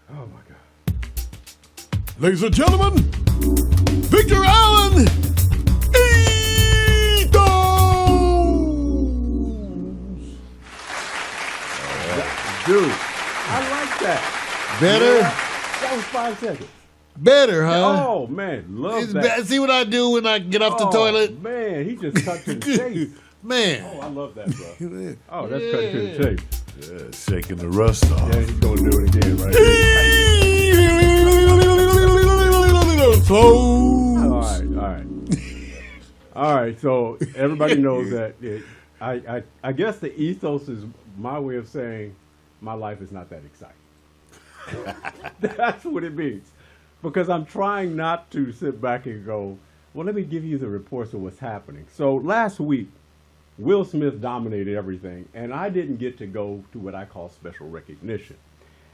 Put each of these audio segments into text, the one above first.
Oh my God. Ladies and gentlemen, Victor Allen, Ethos. Dude, I like that. Better? Yeah, that was 5 seconds. Better, huh? Oh, man, love that. See what I do when I get off the toilet? Man, he just cut to the chase. Man. Oh, I love that, bro. Oh, that's cutting to the chase. Yeah, shaking the rust off. Yeah, he's going to do it again, right? All right. So everybody knows that. I guess the ethos is my way of saying my life is not that exciting. That's what it means. Because I'm trying not to sit back and go, well, let me give you the reports of what's happening. So last week, Will Smith dominated everything, and I didn't get to go to what I call special recognition.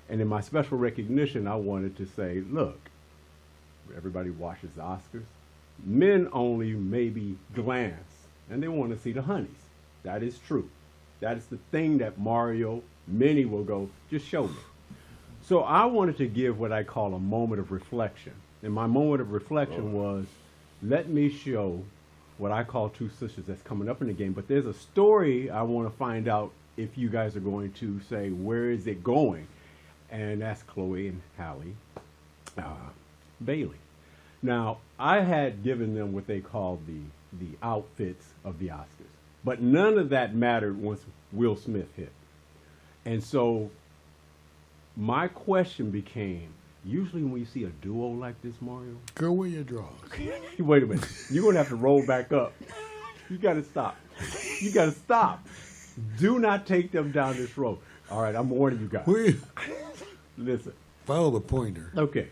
And in my special recognition, I wanted to say, look, everybody watches the Oscars. Men only maybe glance, and they want to see the honeys. That is true. That is the thing that Mario, many will go, just show me. So I wanted to give what I call a moment of reflection. And my moment of reflection was, let me show what I call two sisters that's coming up in the game. But there's a story I want to find out if you guys are going to say, where is it going? And that's Chloe and Halle Bailey. Now, I had given them what they call the outfits of the Oscars. But none of that mattered once Will Smith hit. And so my question became, usually when you see a duo like this, Mario. Girl, where your drawers? Wait a minute. You're going to have to roll back up. You got to stop. You got to stop. Do not take them down this road. All right, I'm warning you guys. Listen. Follow the pointer. Okay.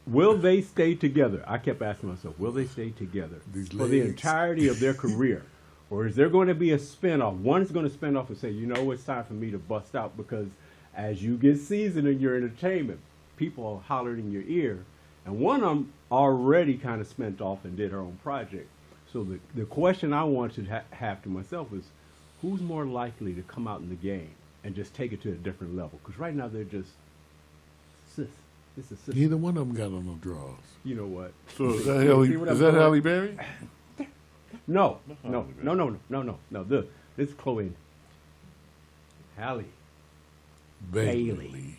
Will they stay together? I kept asking myself, will they stay together for the entirety of their career? Or is there going to be a spinoff? One's going to spin off and say, you know, it's time for me to bust out, because as you get seasoned in your entertainment, people are hollering in your ear. And one of them already kind of spent off and did her own project. So the question I want to have to myself is, who's more likely to come out in the game and just take it to a different level? Because right now they're just sis. It's a sis. Neither one of them got on no drawers. You know what? So is that Halle Berry? No. This is Chloe and Halle Bailey.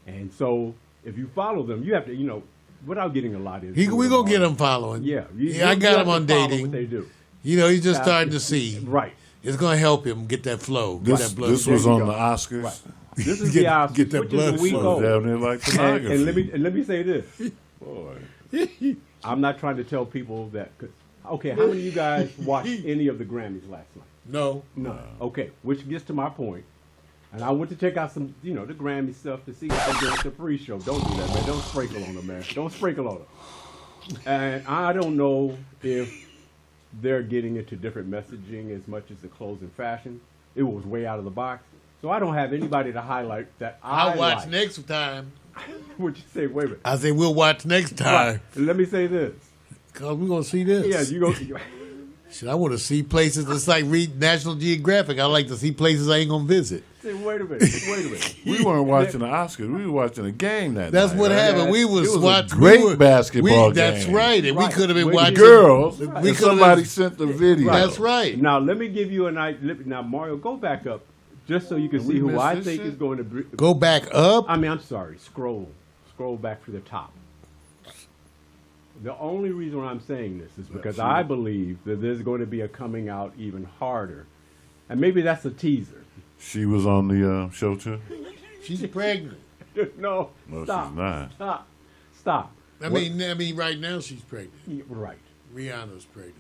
And so if you follow them, you have to, you know, without getting a lot of We're going to get him following. Yeah. I got him on dating. What they do. You know, he's just starting to see. Right. It's going to help him get that flow. This was on the Oscars. Right. This is the Oscars. Get that blood flow down there like pornography. And let me say this. Boy. I'm not trying to tell people that. Okay, how many of you guys watched any of the Grammys last night? No. Okay, which gets to my point. And I went to check out some, you know, the Grammy stuff to see what they're doing at the pre-show. Don't do that, man. Don't sprinkle on them, man. Don't sprinkle on them. And I don't know if they're getting into different messaging as much as the clothes and fashion. It was way out of the box. So I don't have anybody to highlight that I'll watch next time. What'd you say? Wait a minute. I say we'll watch next time. Right. Let me say this. Because we're going to see this. Yeah, you go. Shit, I want to see places. It's like read National Geographic. I like to see places I ain't going to visit. Say, wait a minute. We weren't watching the Oscars. We were watching a game that That's night. what happened. We was watching. A great basketball game. That's right. And we could have been watching. Girls. We and somebody sent the video. That's right. Now, let me give you an idea. Now, Mario, go back up just so you can see who I think is going to be. Go back up? I mean, I'm sorry. Scroll back to the top. The only reason why I'm saying this is because I believe that there's going to be a coming out even harder. And maybe that's a teaser. She was on the show too? She's pregnant. No, stop. She's not. Stop. I mean, right now she's pregnant. Yeah, right. Rihanna's pregnant.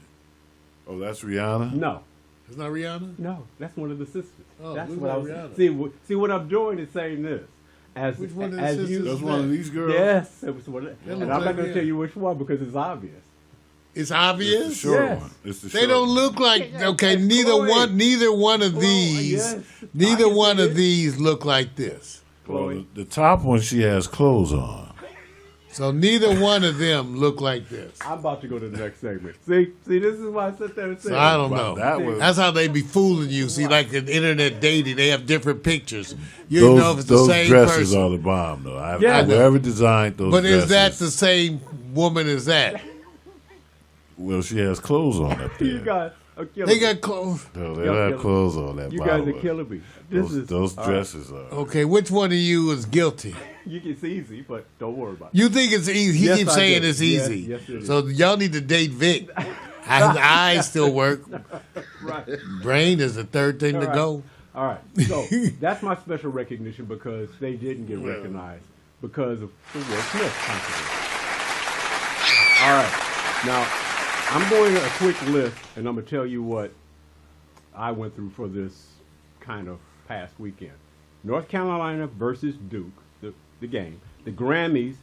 Oh, that's Rihanna? No. It's not Rihanna? No, that's one of the sisters. Oh, that's what I was Rihanna? See what I'm doing is saying this. Which one of the sisters? That's one of these girls? Yes. It was one of, and I'm not going to Rihanna. tell you which one because it's obvious. It's obvious. It's the short Yes. one. It's the They short don't one. look like okay. It's Neither Chloe. one of these. Yes. Neither I can one see of it. these look like this. Well, the top one, she has clothes on. So neither one of them look like this. I'm about to go to the next segment. See, this is why I sit there and say. So I don't Wow, know. that was- That's how they be fooling you. See, like in internet dating, they have different pictures. You Those, know if it's the those same dresses person. are the bomb, though. Yeah. Whoever designed those But dresses. is that the same woman as that? Well, she has clothes on up there. You guys are killing They me. got clothes. No, they Y'all don't have killing- clothes on that You bottle. guys are killing me. Those all right. dresses are. Okay, which one of you is guilty? It's easy, but don't worry about it. You think it's easy? He Yes, keeps I saying do. it's Yes, easy. yes, it is. So y'all need to date Vic. His eyes still work. Right. Brain is the third thing to All right. go. All right. So that's my special recognition because they didn't get recognized because of the Will Smith controversy. All right. Now, I'm going a quick list, and I'm going to tell you what I went through for this kind of past weekend. North Carolina versus Duke, the game. The Grammys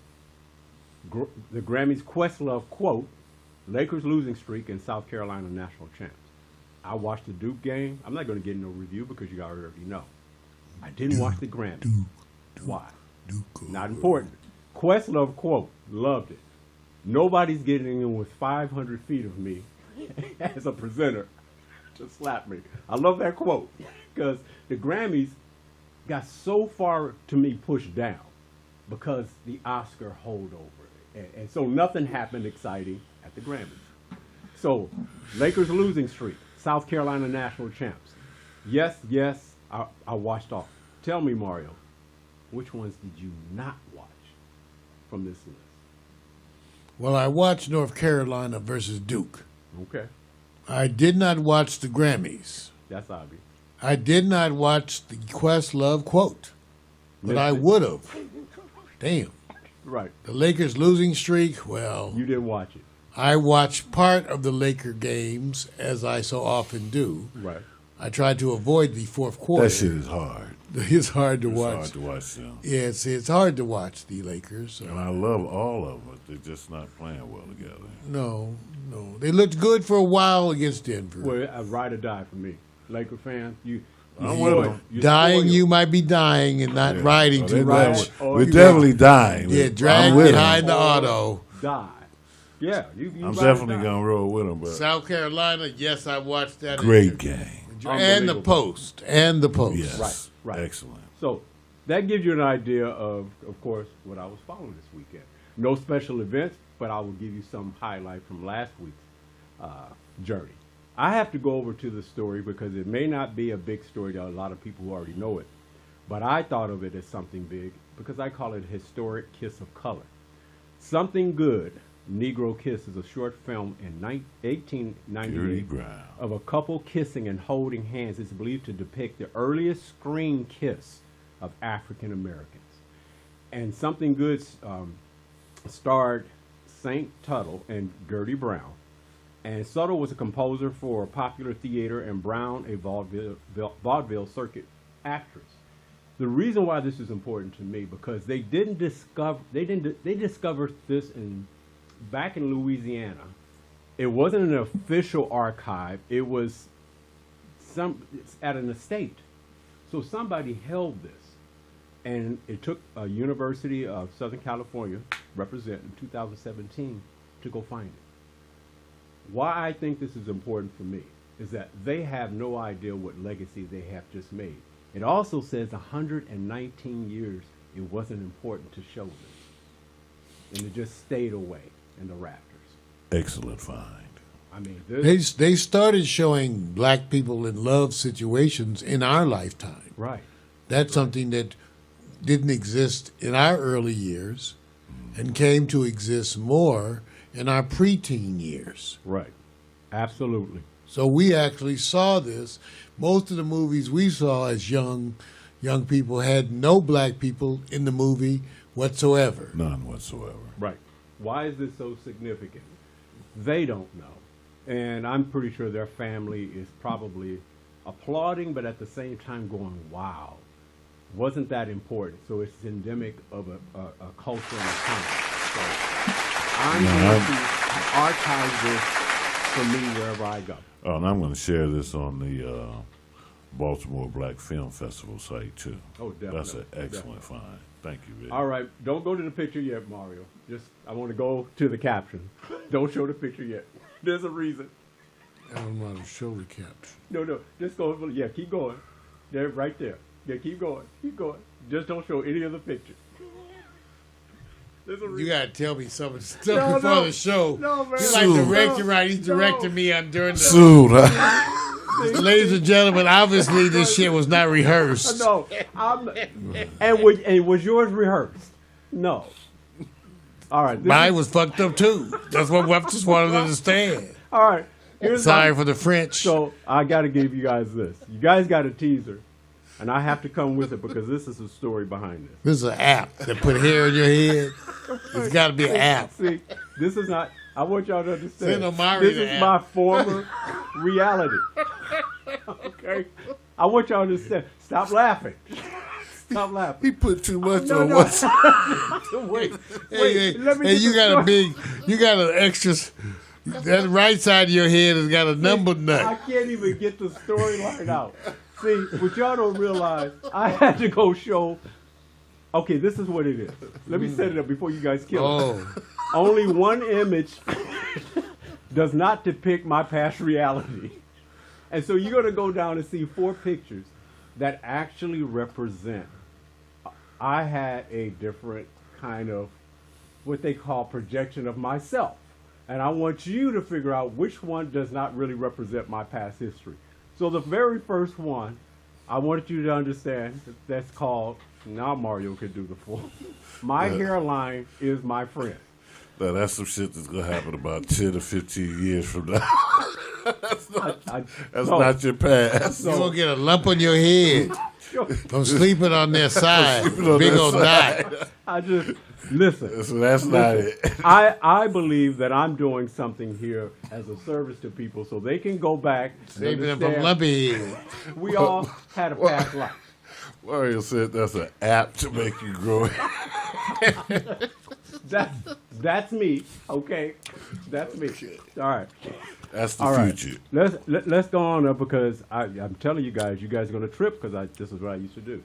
Questlove quote, Lakers losing streak and South Carolina national champs. I watched the Duke game. I'm not going to get no review because you already know. I didn't watch the Grammys. Why? Not important. Questlove quote, loved it. Nobody's getting in with 500 feet of me as a presenter to slap me. I love that quote because the Grammys got so far to me pushed down because the Oscar holdover. And so nothing happened exciting at the Grammys. So Lakers losing streak, South Carolina national champs. Yes, I watched all. Tell me, Mario, which ones did you not watch from this list? Well, I watched North Carolina versus Duke. Okay, I did not watch the Grammys. that's obvious. I did not watch the Questlove quote, but I Listen. would have. Damn. Right, The Lakers losing streak, well, you didn't watch it. I watched part of the Laker games, as I so often do. Right. I tried to avoid the fourth quarter. That shit is hard. It's hard to It's watch. hard to watch them. Yeah, it's hard to watch the Lakers. And I love all of them. They're just not playing well together. No. They looked good for a while against Denver. Well, a ride or die for me. Laker fan, I'm with them. you're Dying, spoiled. you might be dying and not riding They're too much. definitely- Or We're you definitely dying. Yeah, I'm drag with 'em. behind the auto. die. Yeah, you I'm ride or definitely die. going to roll with them, but South Carolina, yes, I watched that. great game. And the Unbelievable. Post. And the Post. Yes. Right. Excellent. So that gives you an idea of course, what I was following this weekend. No special events, but I will give you some highlight from last week's journey. I have to go over to the story because it may not be a big story to a lot of people who already know it, but I thought of it as something big because I call it Historic Kiss of Color. Something Good, Negro Kiss is a short film in 1898 Dirty Brown. of a couple kissing and holding hands. It's believed to depict the earliest screen kiss of African Americans. And Something Good starred Saint Tuttle and Gertie Brown. And Tuttle was a composer for popular theater and Brown a vaudeville circuit actress. The reason why this is important to me because they discovered this back in Louisiana. It wasn't an official archive. It was at an estate. So somebody held this. And it took a University of Southern California, represent in 2017, to go find it. Why I think this is important for me is that they have no idea what legacy they have just made. It also says 119 years it wasn't important to show this. And it just stayed away in the rafters. Excellent find. I mean, this, They started showing black people in love situations in our lifetime. right. That's something that didn't exist in our early years and came to exist more in our preteen years. Right. Absolutely. So we actually saw this. Most of the movies we saw as young people had no black people in the movie whatsoever. None whatsoever. Right. Why is this so significant? They don't know. And I'm pretty sure their family is probably applauding, but at the same time going, wow, wasn't that important? So it's endemic of a culture and a time. So I'm going to archive this for me wherever I go. Oh, and I'm going to share this on Baltimore Black Film Festival site too. Oh, definitely. That's an excellent find. Thank you, Vic. All right, don't go to the picture yet, Mario. I want to go to the caption. Don't show the picture yet. There's a reason. I don't know how to show the caption. No, just go. Yeah, keep going. There, right there. Yeah, keep going. Just don't show any of the pictures. There's a reason. You gotta tell me some of the stuff No, before no. the show. No, man. He's like Soon. directing, right? He's No. directing me on during the. Soon, huh? Ladies and gentlemen, obviously this shit was not rehearsed. No, and was yours rehearsed? No. All right. Mine was fucked up too. That's what I just wanted to understand. All right. Sorry for the French. So I got to give you guys this. You guys got a teaser, and I have to come with it because this is the story behind this. This is an app that put hair in your head. It's got to be an app. See, this is not. I want y'all to understand. Send Omari This the is app. my former reality. Okay. I want y'all to understand. Stop laughing. Stop laughing. He put too much No, on no. one. Wait, Hey, let me hey, get you the got story. you got an extra. That right side of your head has got a number I nut. can't even get the storyline out. See, what y'all don't realize, I had to go show. Okay, this is what it is. Let me set it up before you guys kill it. Oh, Only one image does not depict my past reality. And so you're going to go down and see 4 pictures that actually represent. I had a different kind of what they call projection of myself. And I want you to figure out which one does not really represent my past history. So the very first one, I wanted you to understand that's called, now Mario could do the full. My hairline is my friend. Now, that's some shit that's gonna happen about 10 or 15 years from now. That's No. not your past. you're gonna get a lump on your head from sleeping on their side. Sleeping on Big their old side. knot. I just, listen. So that's not it. I believe that I'm doing something here as a service to people so they can go back and Saving them from understand lumpy head. we all had a past life. Mario said that's an app to make you grow. That's me, okay? That's me. All right. That's the All right. future. Let's go on up because I'm telling you guys are going to trip because this is what I used to do.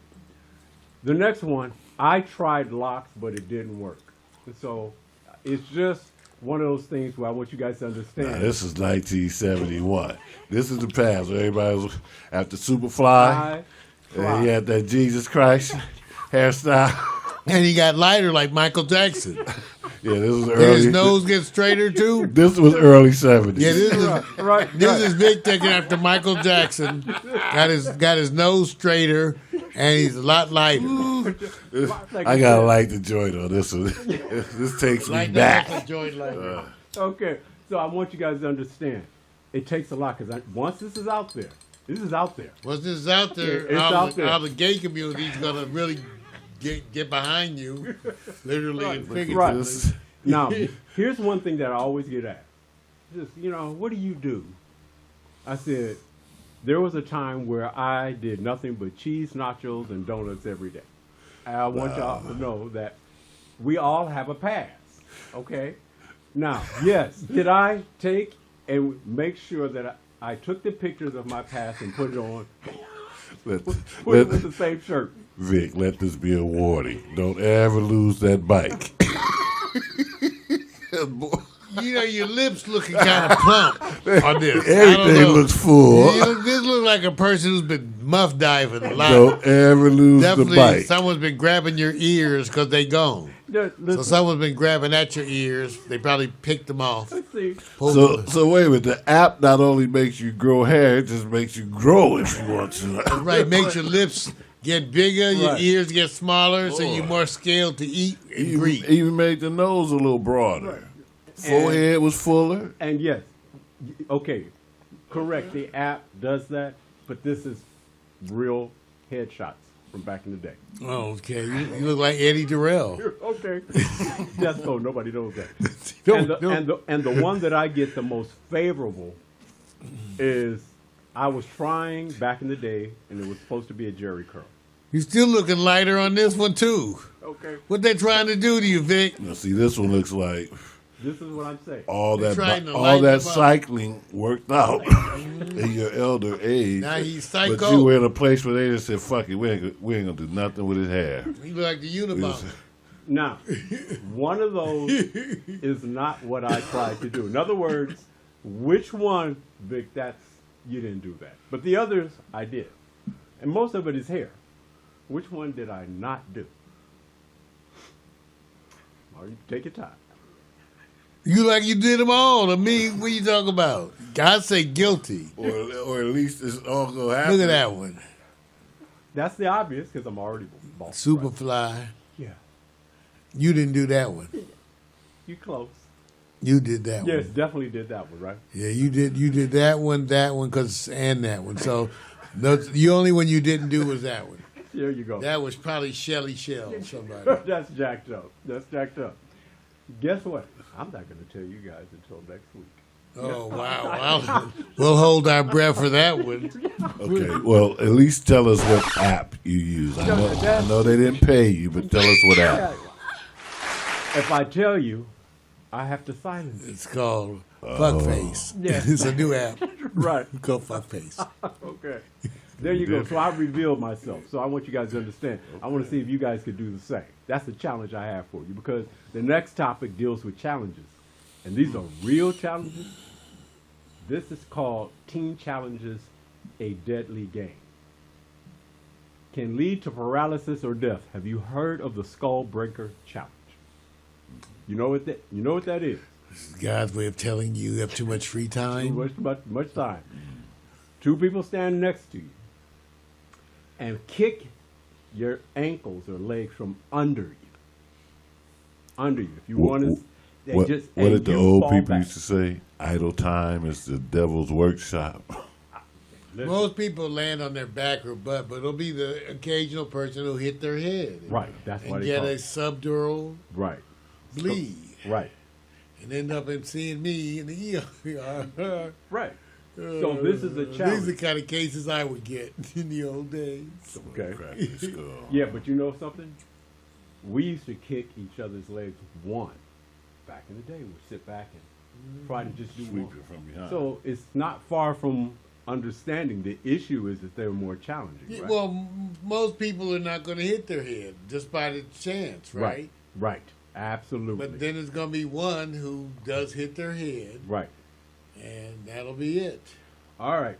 The next one, I tried locks, but it didn't work. And so it's just one of those things where I want you guys to understand. Now, this is 1971. This is the past where everybody was after Superfly. I And tried. he had that Jesus Christ hairstyle. And he got lighter like Michael Jackson. Yeah, this was Did his early. nose get straighter too? This was early 70s. Yeah, this is Right. this is Vic taking after Michael Jackson. Got his nose straighter, and he's a lot lighter. I gotta like the joint on this one. This takes me Like back. that joint lighter. Okay, so I want you guys to understand. It takes a lot because once this is out there. Once this is out there, It's out there. all the gay community is gonna really get behind you, literally and figuratively. Right. This- Now, here's one thing that I always get asked. Just, what do you do? I said, there was a time where I did nothing but cheese, nachos, and donuts every day. And I want y'all to know that we all have a past, okay? Now, yes, did I take and make sure that I took the pictures of my past and put it on, let, put it let- with the same shirt? Vic, let this be a warning. Don't ever lose that bike. Your lips looking kind of plump on this. I don't Everything know. looks full. This looks like a person who's been muff diving a lot. Don't ever lose the Definitely, bike. someone's been grabbing your ears because they gone. Yeah, So listen, someone's been grabbing at your ears. They probably picked them off. let's see. So wait a minute. The app not only makes you grow hair, it just makes you grow if you want to. Right, makes your lips get bigger, your Right. ears get smaller, so you're more scaled to eat and greet. Even made the nose a little broader. Forehead was fuller. And yes, okay, correct. The app does that, but this is real headshots from back in the day. Oh, okay. You look like Eddie Durrell. Okay, just so nobody knows that. Don't- And the one that I get the most favorable is I was trying back in the day, and it was supposed to be a Jerry curl. You still looking lighter on this one too. Okay. What they trying to do to you, Vic? Now, see, this one looks like This is what I'm saying. All They're trying to all lighten that him up. cycling worked out in your elder age. Now he's But psycho. you were in a place where they just said, "Fuck it, we ain't gonna do nothing with his hair." He look like the Unabomber. Now, one of those is not what I tried to do. In other words, which one, Vic? You didn't do that. But the others, I did, and most of it is hair. Which one did I not do? Or you take your time. You like you did them all. To me, what you talking about? God say guilty. or at least it's all gonna happen. Look at that one. That's the obvious because I'm already bald. Superfly. Right? Yeah, You didn't do that one. you close. You did that Yes, one. definitely did that one, right? Yeah, you did. You did that one, and that one. So the only one you didn't do was that one. There you go. That was probably Shelly Shell, somebody. That's jacked up. That's jacked up. Guess what? I'm not going to tell you guys until next week. Oh wow! We'll hold our breath for that one. Okay, well, at least tell us what app you use. I know they didn't pay you, but tell us what app. If I tell you, I have to silence it. It's called Fuckface. Yeah. It's a new app. Right. Called Fuckface. Okay. There you go. So I revealed myself. So I want you guys to understand. I want to see if you guys could do the same. That's the challenge I have for you because the next topic deals with challenges. And these are real challenges. This is called Teen Challenges, a Deadly Game. Can lead to paralysis or death. Have you heard of the Skull Breaker Challenge? You know what that is? This is God's way of telling you have too much free time. Much time. Two people stand next to you and kick your ankles or legs from under you. Under you. If you want to, What did the old people used to say? Idle time is the devil's workshop. Most people land on their back or butt, but it'll be the occasional person who hit their head. Right. That's why And they get call a it. subdural Right. bleed. Right. And end up in seeing me in the ER. Right. So this is a challenge. These are the kind of cases I would get in the old days. Okay. Crack your skull. Yeah, but you know something? We used to kick each other's legs one. Back in the day, we'd sit back and try to just do Sweep one. it from behind. So it's not far from understanding. The issue is that they're more challenging. Yeah, Right? well, most people are not going to hit their head just by the chance, right? Right. Absolutely. But then there's going to be one who does hit their head, Right. and that'll be it. All right.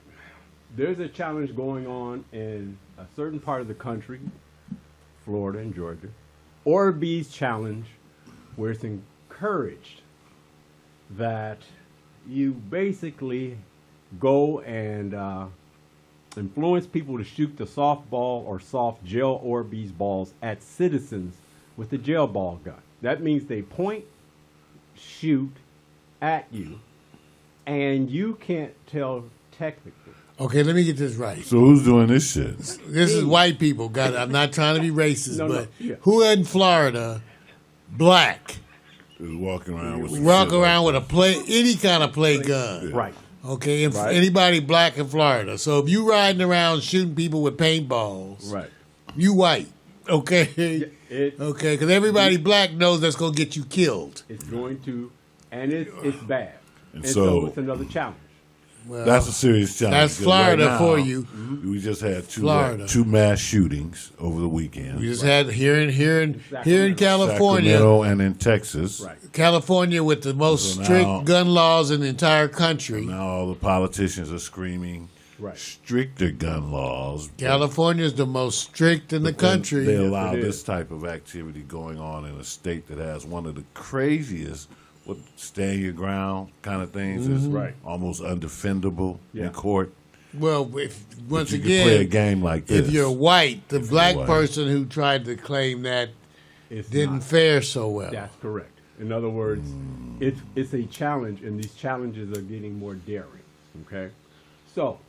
There's a challenge going on in a certain part of the country, Florida and Georgia. Orbeez challenge, where it's encouraged that you basically go and influence people to shoot the softball or soft gel Orbeez balls at citizens with a gel ball gun. That means they point, shoot at you, and you can't tell technically. Okay, let me get this right. So who's doing this shit? This is white people. Got it. I'm not trying to be racist, No, but yeah. who in Florida, black, Is walking around with some walk shit around like with any kind of play gun? Right. Okay, and Right. anybody black in Florida. So if you riding around shooting people with paintballs, Right. you white. Okay, It, okay, because everybody black knows that's gonna get you killed. It's going to, and it's bad. And And so so- it's another challenge. Well, That's a serious challenge. that's because Florida right for now, you. We just had Florida. two mass shootings over the weekend. We just had here in Sacramento. California, Sacramento and in Texas. Right. California with the most So strict now- gun laws in the entire country. Now all the politicians are screaming Right. stricter gun laws. California is the most strict in the But then country. They allow it is. this type of activity going on in a state that has one of the craziest, stand your ground kind of things. Is Right. almost undefendable Yeah. in court. Well, if once You can play a again, game like this. if you're white, the you're black white. person who tried to claim that It's didn't not. fare so well. That's correct. In other words, it's a challenge, and these challenges are getting more daring. Okay, so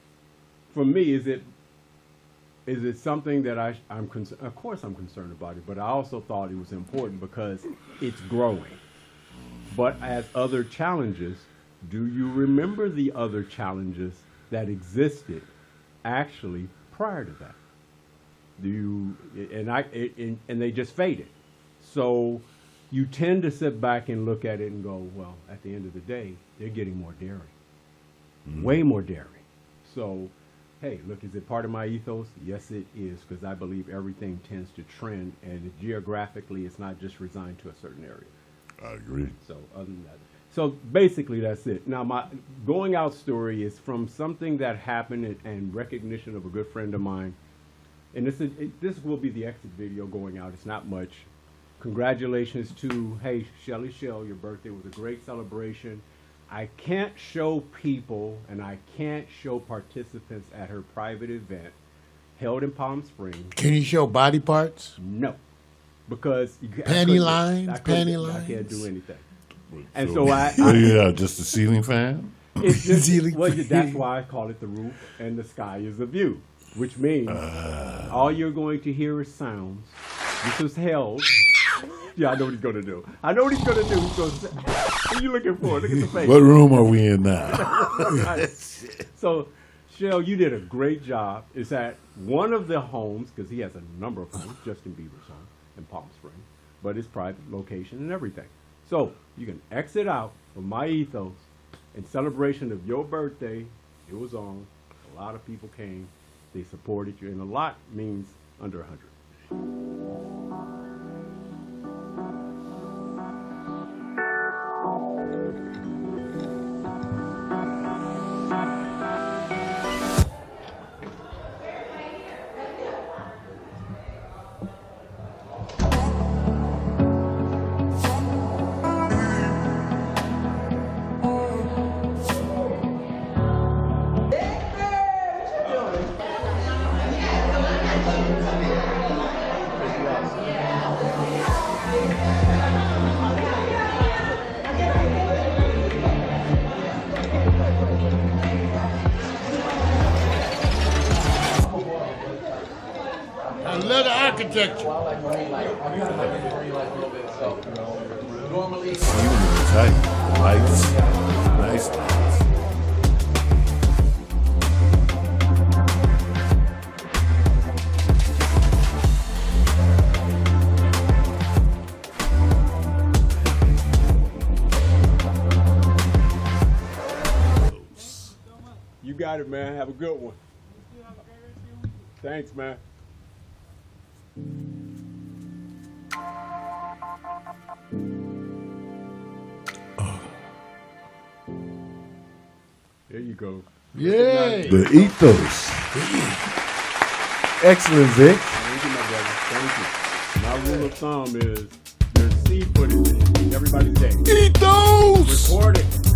for me, is it something that I'm concerned? Of course, I'm concerned about it, but I also thought it was important because it's growing. But as other challenges, do you remember the other challenges that existed actually prior to that? Do you? And they just faded. So you tend to sit back and look at it and go, well, at the end of the day, they're getting more dairy, way more dairy. So, hey, look, is it part of my ethos? Yes, it is, because I believe everything tends to trend, and geographically, it's not just resigned to a certain area. I agree. So, other than that, so basically, that's it. Now, my going out story is from something that happened and recognition of a good friend of mine. And this will be the exit video going out. It's not much. Congratulations to, hey, Shelly Shell, your birthday was a great celebration. I can't show people and I can't show participants at her private event held in Palm Springs. Can you show body parts? No, because Panty lines, I can't do anything. And so yeah, just a ceiling fan. it's just, Ceiling well, fan. that's why I call it the roof and the sky is the view, which means all you're going to hear is sounds. This was held. Yeah, I know what he's going to do. I know what he's going to do. He's going to say, what are you looking for? Look at the face. What room are we in now? So, Shell, you did a great job. It's at one of the homes, because he has a number of homes, Justin Bieber's home in Palm Springs, but it's private location and everything. So, you can exit out from my ethos in celebration of your birthday. It was on. A lot of people came. They supported you, and a lot means under 100. I love the architecture. Even tight lights, nice lights. You got it, man. Have a good one. Thanks, man. There you go. Yay. The ethos. Excellent, Vic. Thank you, my brother. Thank you. My rule of thumb is there's seed footage in everybody's day. Ethos! Record it.